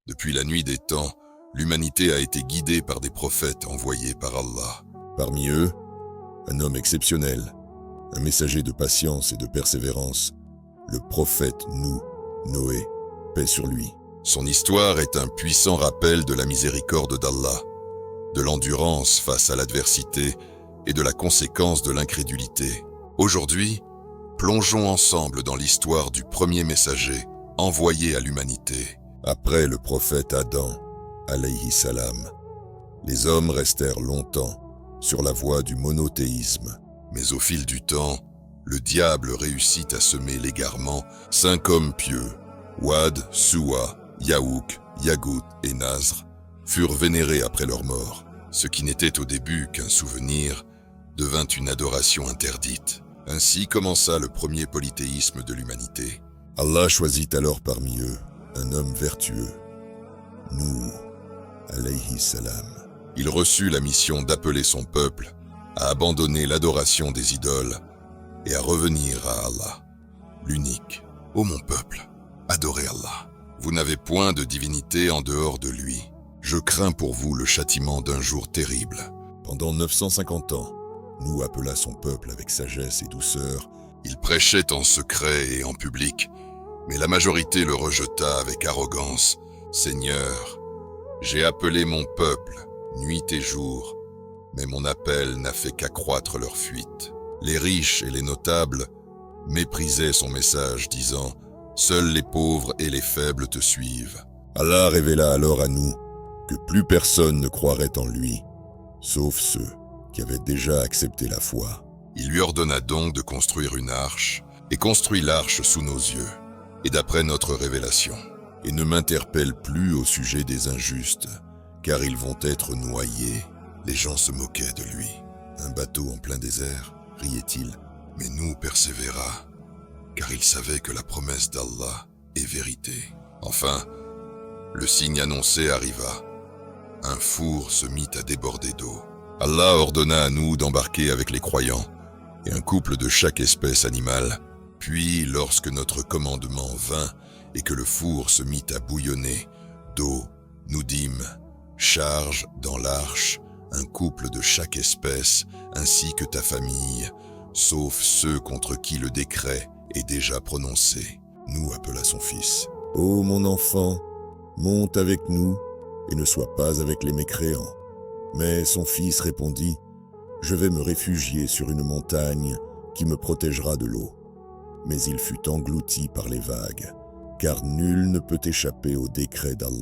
Depuis la nuit des temps, l'humanité a été guidée par des prophètes envoyés par Allah. Parmi eux, un homme exceptionnel, un messager de patience et de persévérance, le prophète Noé, paix sur lui. Son histoire est un puissant rappel de la miséricorde d'Allah, de l'endurance face à l'adversité et de la conséquence de l'incrédulité. Aujourd'hui, plongeons ensemble dans l'histoire du premier messager envoyé à l'humanité. Après le prophète Adam, alayhi salam, les hommes restèrent longtemps sur la voie du monothéisme. Mais au fil du temps, le diable réussit à semer l'égarement 5 hommes pieux, Wad, Suwa, Yaouk, Yagout et Nazr, furent vénérés après leur mort. Ce qui n'était au début qu'un souvenir devint une adoration interdite. Ainsi commença le premier polythéisme de l'humanité. Allah choisit alors parmi eux un homme vertueux, Nuh, alayhi salam. Il reçut la mission d'appeler son peuple à abandonner l'adoration des idoles et à revenir à Allah, l'unique. Ô mon peuple, adorez Allah. Vous n'avez point de divinité en dehors de lui. Je crains pour vous le châtiment d'un jour terrible. Pendant 950 ans, Nuh appela son peuple avec sagesse et douceur. Il prêchait en secret et en public, mais la majorité le rejeta avec arrogance. Seigneur, j'ai appelé mon peuple, nuit et jour, mais mon appel n'a fait qu'accroître leur fuite. Les riches et les notables méprisaient son message, disant « Seuls les pauvres et les faibles te suivent. » Allah révéla alors à Nuh que plus personne ne croirait en lui, sauf ceux qui avaient déjà accepté la foi. Il lui ordonna donc de construire une arche, et construit l'arche sous nos yeux, et d'après notre révélation. Et ne m'interpelle plus au sujet des injustes, car ils vont être noyés. Les gens se moquaient de lui. Un bateau en plein désert, riait-il. Mais Nuh persévéra, car il savait que la promesse d'Allah est vérité. Enfin, le signe annoncé arriva. Un four se mit à déborder d'eau. Allah ordonna à Nuh d'embarquer avec les croyants, et un couple de chaque espèce animale. Puis, lorsque notre commandement vint, et que le four se mit à bouillonner d'eau, nous dîmes, charge dans l'arche un couple de chaque espèce, ainsi que ta famille, sauf ceux contre qui le décret est déjà prononcé. Nuh appela son fils. Ô mon enfant, monte avec nous et ne sois pas avec les mécréants. Mais son fils répondit, je vais me réfugier sur une montagne qui me protégera de l'eau. Mais il fut englouti par les vagues, car nul ne peut échapper au décret d'Allah.